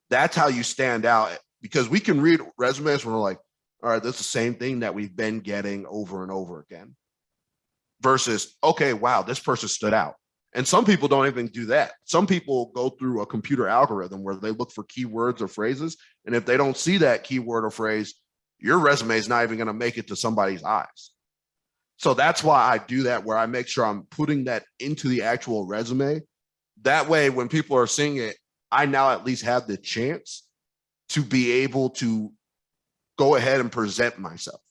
That's how you stand out because we can read resumes when we're like, all right, that's the same thing that we've been getting over and over again. Versus, okay, wow, this person stood out. And some people don't even do that. Some people go through a computer algorithm where they look for keywords or phrases. And if they don't see that keyword or phrase, your resume is not even going to make it to somebody's eyes. So that's why I do that, where I make sure I'm putting that into the actual resume. That way, when people are seeing it, I now at least have the chance to be able to go ahead and present myself.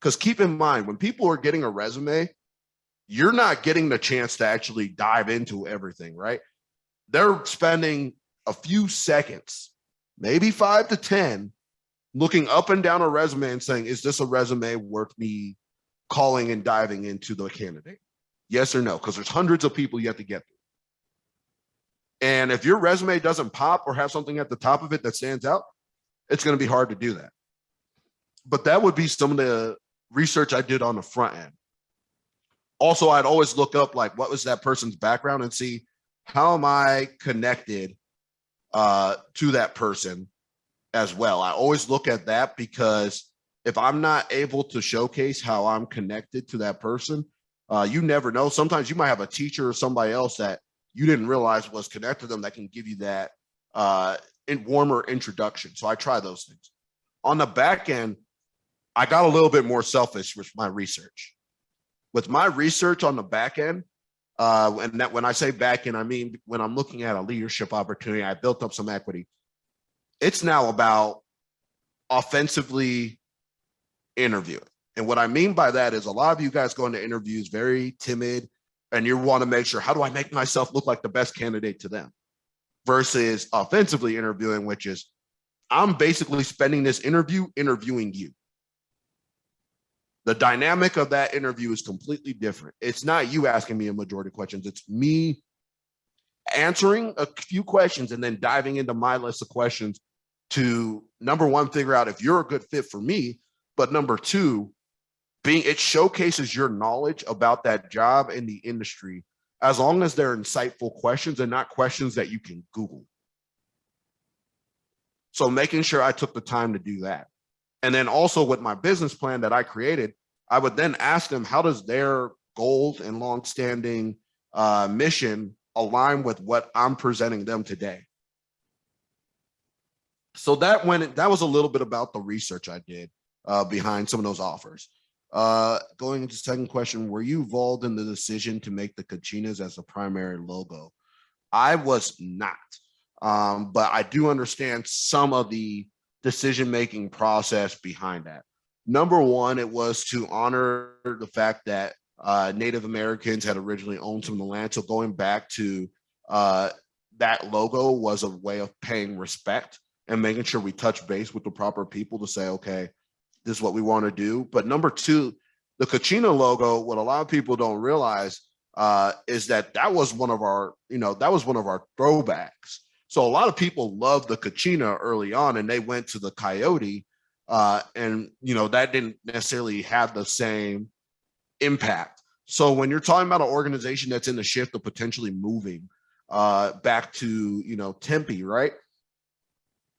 Because keep in mind, when people are getting a resume, you're not getting the chance to actually dive into everything, right? They're spending a few seconds, maybe 5 to 10, looking up and down a resume and saying, is this a resume worth me calling and diving into the candidate? Yes or no? Because there's hundreds of people you have to get through. And if your resume doesn't pop or have something at the top of it that stands out, it's going to be hard to do that. But that would be some of the research I did on the front end. Also, I'd always look up like what was that person's background and see how am I connected to that person as well. I always look at that because if I'm not able to showcase how I'm connected to that person, you never know. Sometimes you might have a teacher or somebody else that you didn't realize was connected to them that can give you that warmer introduction. So I try those things. On the back end, I got a little bit more selfish with my research. With my research on the back end, and that when I say back end, I mean when I'm looking at a leadership opportunity, I built up some equity. It's now about offensively interviewing. And what I mean by that is a lot of you guys go into interviews very timid and you want to make sure, how do I make myself look like the best candidate to them? Versus offensively interviewing, which is I'm basically spending this interview interviewing you. The dynamic of that interview is completely different. It's not you asking me a majority of questions. It's me answering a few questions and then diving into my list of questions to, number one, figure out if you're a good fit for me, but number two, it showcases your knowledge about that job and the industry, as long as they're insightful questions and not questions that you can Google. So making sure I took the time to do that. And then also with my business plan that I created, I would then ask them, how does their goals and longstanding mission align with what I'm presenting them today? So that was a little bit about the research I did behind some of those offers. Going into the second question, were you involved in the decision to make the Kachinas as the primary logo? I was not, but I do understand some of the decision-making process behind that. Number one, it was to honor the fact that Native Americans had originally owned some of the land. So going back to that logo was a way of paying respect and making sure we touch base with the proper people to say, okay, this is what we want to do. But number two, the Kachina logo, what a lot of people don't realize is that was one of our, throwbacks. So a lot of people loved the Kachina early on, and they went to the Coyote, and that didn't necessarily have the same impact. So when you're talking about an organization that's in the shift of potentially moving back to Tempe, right?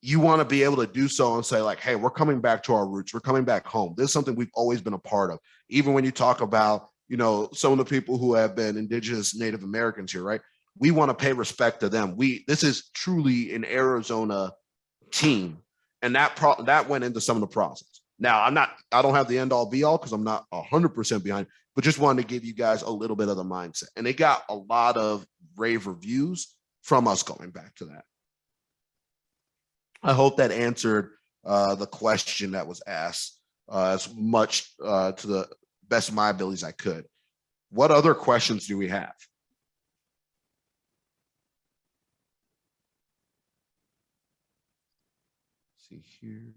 you want to be able to do so and say like, hey, we're coming back to our roots. We're coming back home. This is something we've always been a part of. Even when you talk about, some of the people who have been indigenous Native Americans here, right? We want to pay respect to them. This is truly an Arizona team. And that went into some of the process. Now, I don't have the end all be all because I'm not 100% behind, but just wanted to give you guys a little bit of the mindset. And it got a lot of rave reviews from us going back to that. I hope that answered the question that was asked as much to the best of my abilities I could. What other questions do we have? Let's see here.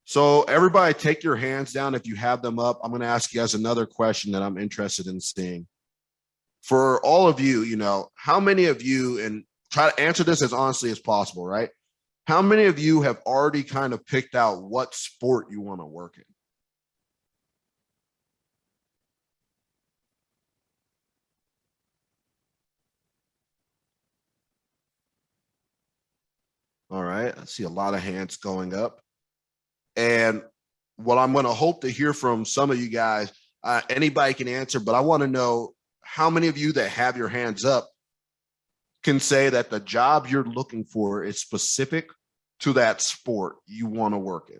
So everybody take your hands down if you have them up. I'm going to ask you guys another question that I'm interested in seeing. For all of you, how many of you, and try to answer this as honestly as possible, right? How many of you have already kind of picked out what sport you want to work in? All right, I see a lot of hands going up. And what I'm going to hope to hear from some of you guys, anybody can answer, but I want to know how many of you that have your hands up can say that the job you're looking for is specific to that sport you want to work in.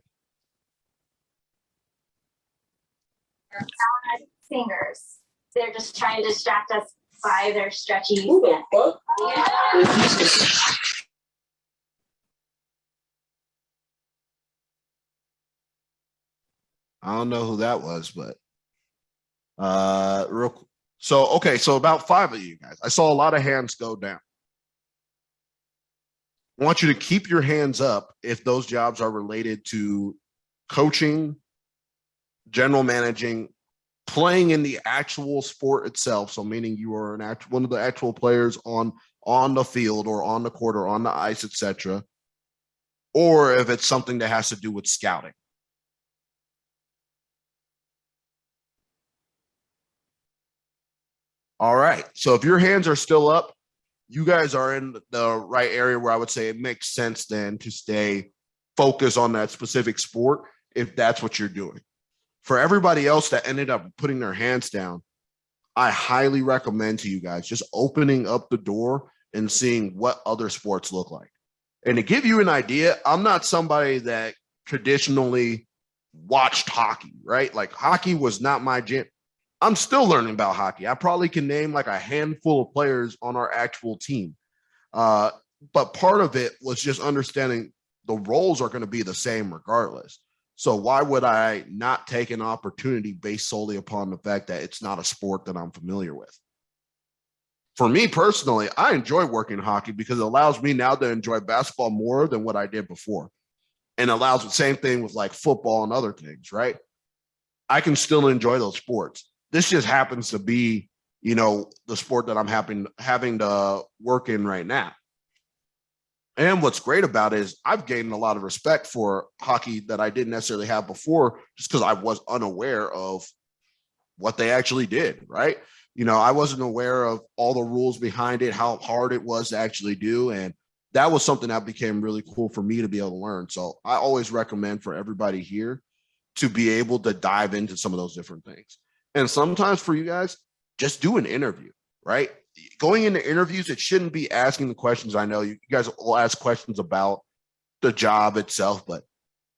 Singers. They're just trying to distract us by their stretchy. Who the fuck? Yeah. I don't know who that was, but so about 5 of you guys. I saw a lot of hands go down. I want you to keep your hands up if those jobs are related to coaching, general managing, playing in the actual sport itself. So meaning you are one of the actual players on the field or on the court or on the ice, etc. Or if it's something that has to do with scouting. All right. So if your hands are still up, you guys are in the right area where I would say it makes sense then to stay focused on that specific sport if that's what you're doing. For everybody else that ended up putting their hands down, I highly recommend to you guys just opening up the door and seeing what other sports look like. And to give you an idea, I'm not somebody that traditionally watched hockey, right? Like hockey was not my jam. I'm still learning about hockey. I probably can name like a handful of players on our actual team. But part of it was just understanding the roles are going to be the same regardless. So why would I not take an opportunity based solely upon the fact that it's not a sport that I'm familiar with? For me personally, I enjoy working hockey because it allows me now to enjoy basketball more than what I did before. And allows the same thing with like football and other things, right? I can still enjoy those sports. This just happens to be, the sport that I'm having to work in right now. And what's great about it is I've gained a lot of respect for hockey that I didn't necessarily have before just because I was unaware of what they actually did, right? I wasn't aware of all the rules behind it, how hard it was to actually do. And that was something that became really cool for me to be able to learn. So I always recommend for everybody here to be able to dive into some of those different things. And sometimes for you guys, just do an interview, right? Going into interviews, it shouldn't be asking the questions. I know you guys will ask questions about the job itself, but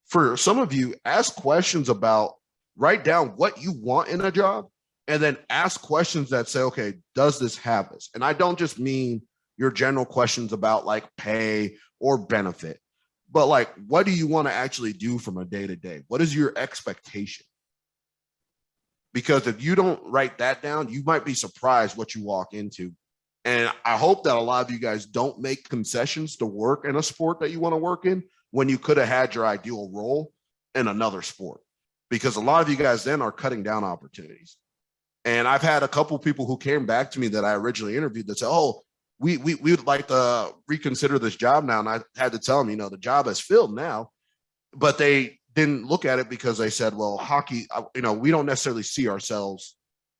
for some of you, ask questions about, write down what you want in a job, and then ask questions that say, okay, does this have this? And I don't just mean your general questions about like pay or benefit, but like, what do you want to actually do from a day to day? What is your expectation? Because if you don't write that down, you might be surprised what you walk into. And I hope that a lot of you guys don't make concessions to work in a sport that you want to work in when you could have had your ideal role in another sport. Because a lot of you guys then are cutting down opportunities. And I've had a couple of people who came back to me that I originally interviewed that said, oh, we would like to reconsider this job now. And I had to tell them, the job is filled now, but they didn't look at it because they said, well, hockey, we don't necessarily see ourselves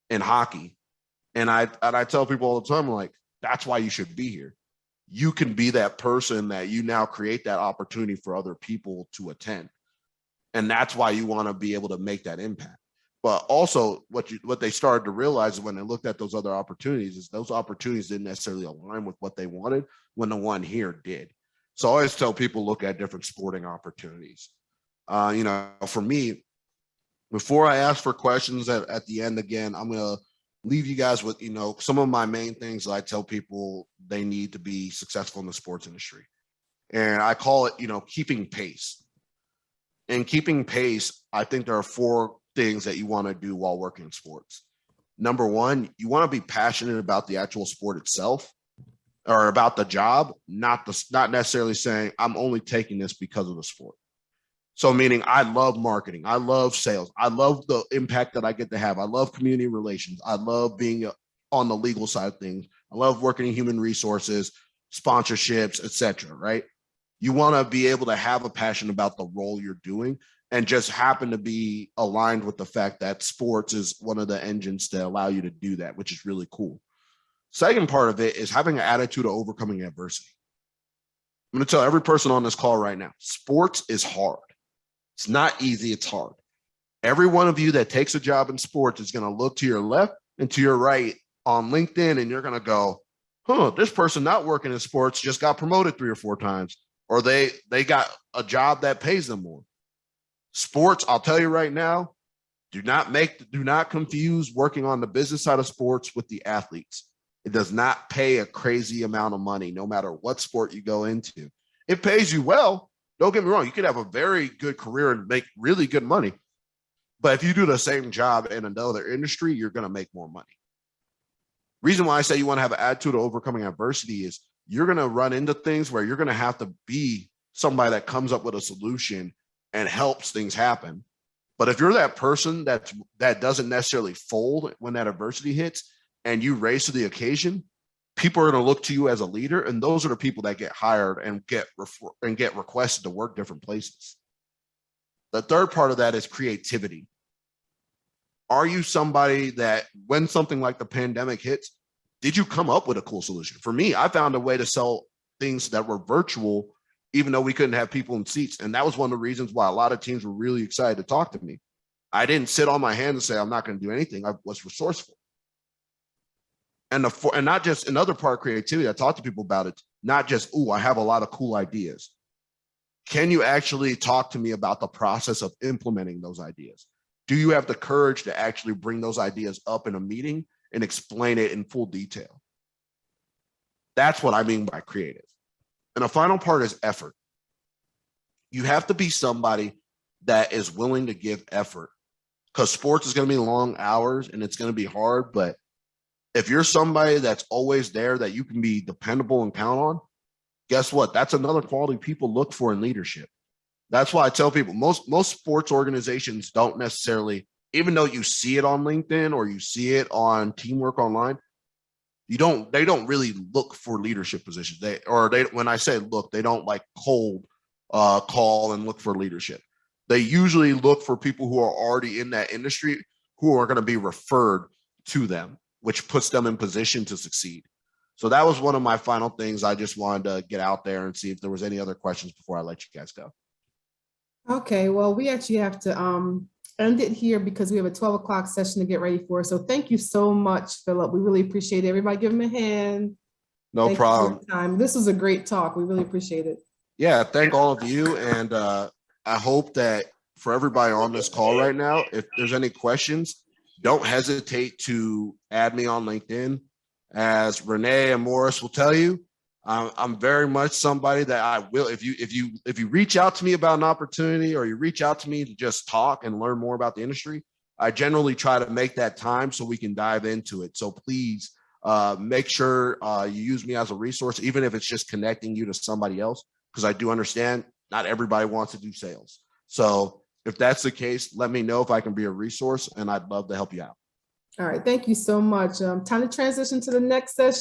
in hockey. And I tell people all the time, like, that's why you should be here. you can be that person that you now create that opportunity for other people to attend. And that's why you want to be able to make that impact. But also what they started to realize when they looked at those other opportunities is those opportunities didn't necessarily align with what they wanted when the one here did. So I always tell people, look at different sporting opportunities. For me, before I ask for questions at the end again, I'm going to leave you guys with, some of my main things that I tell people they need to be successful in the sports industry. And I call it, keeping pace. And keeping pace, I think there are 4 things that you want to do while working in sports. Number 1, you want to be passionate about the actual sport itself or about the job, not necessarily saying I'm only taking this because of the sport. So meaning I love marketing. I love sales. I love the impact that I get to have. I love community relations. I love being on the legal side of things. I love working in human resources, sponsorships, etc. Right? You want to be able to have a passion about the role you're doing and just happen to be aligned with the fact that sports is one of the engines to allow you to do that, which is really cool. Second part of it is having an attitude of overcoming adversity. I'm going to tell every person on this call right now, sports is hard. It's not easy. It's hard. Every one of you that takes a job in sports is going to look to your left and to your right on LinkedIn, and you're going to go, this person not working in sports just got promoted 3 or 4 times, or they got a job that pays them more. Sports, I'll tell you right now, do not confuse working on the business side of sports with the athletes. It does not pay a crazy amount of money, no matter what sport you go into. It pays you well. Don't get me wrong. You could have a very good career and make really good money. But if you do the same job in another industry, you're going to make more money. Reason why I say you want to have an attitude of overcoming adversity is you're going to run into things where you're going to have to be somebody that comes up with a solution and helps things happen. But if you're that person that doesn't necessarily fold when that adversity hits and you raise to the occasion, people are going to look to you as a leader, and those are the people that get hired and get requested to work different places. The third part of that is creativity. Are you somebody that when something like the pandemic hits, did you come up with a cool solution? For me, I found a way to sell things that were virtual, even though we couldn't have people in seats. And that was one of the reasons why a lot of teams were really excited to talk to me. I didn't sit on my hands and say, I'm not going to do anything. I was resourceful. And not just another part of creativity, I talk to people about it, not just, I have a lot of cool ideas. Can you actually talk to me about the process of implementing those ideas? Do you have the courage to actually bring those ideas up in a meeting and explain it in full detail? That's what I mean by creative. And the final part is effort. You have to be somebody that is willing to give effort, because sports is going to be long hours and it's going to be hard. But if you're somebody that's always there, that you can be dependable and count on, guess what? That's another quality people look for in leadership. That's why I tell people most sports organizations don't necessarily, even though you see it on LinkedIn or you see it on Teamwork Online, they don't really look for leadership positions. When I say look, they don't like cold call and look for leadership. They usually look for people who are already in that industry who are going to be referred to them, which puts them in position to succeed. So that was one of my final things. I just wanted to get out there and see if there was any other questions before I let you guys go. Okay, well, we actually have to end it here because we have a 12 o'clock session to get ready for. So thank you so much, Philip. We really appreciate it. Everybody give him a hand. No problem. Time. This was a great talk. We really appreciate it. Yeah, thank all of you. And I hope that for everybody on this call right now, if there's any questions, don't hesitate to add me on LinkedIn. As Renee and Morris will tell you, I'm very much somebody that I will, if you reach out to me about an opportunity or you reach out to me to just talk and learn more about the industry, I generally try to make that time so we can dive into it. So please make sure you use me as a resource, even if it's just connecting you to somebody else, because I do understand not everybody wants to do sales. So if that's the case, let me know if I can be a resource, and I'd love to help you out. All right. Thank you so much. Time to transition to the next session.